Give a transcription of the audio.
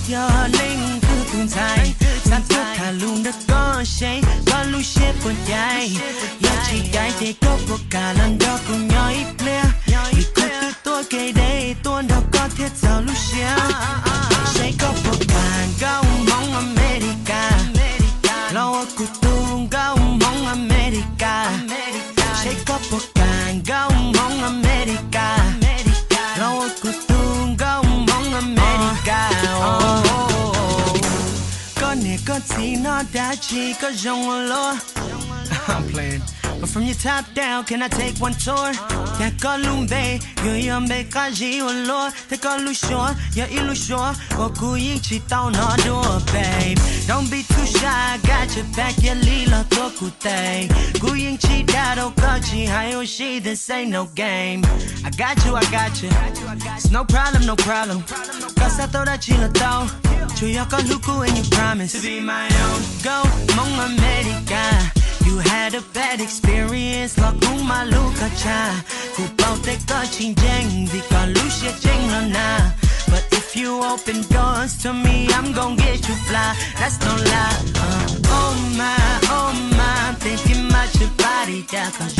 giờ lên cứ tung dài sáng thức thả luôn đã có say có lúc xếp buồn chạy giờ chỉ cái để có cuộc cả lần đó cùng nhau ít lẽ vì cô từ tôi kể đây tôi đâu có thiết giờ lúc xưa say có cuộc cả gạo mong America lo cô tung gạo mong America say có cuộc cả gạo mong America lo cô tung gạo mong America con này con gì nó đã chỉ có dòng lo I'm playing but from your top down can I take one tour ta có luôn bay người em bay cái gì lo ta có lu short ya ilu short và cô yên chỉ tao nó đùa babe don't be too shy got your back ya li lo to cô tay cô yên chỉ đã đâu có chỉ hay oh she this ain't no game I got you it's no problem cause I thought that you tao chú yêu có lúc cô and you promise to be my own go mong America you had a bad experience lo cũng mà lúc cả cha cô bao tay có chính danh vì có lúc sẽ tranh lo na but if you open doors to me I'm gon' get you fly that's no lie oh my I'm thinking about your body that cause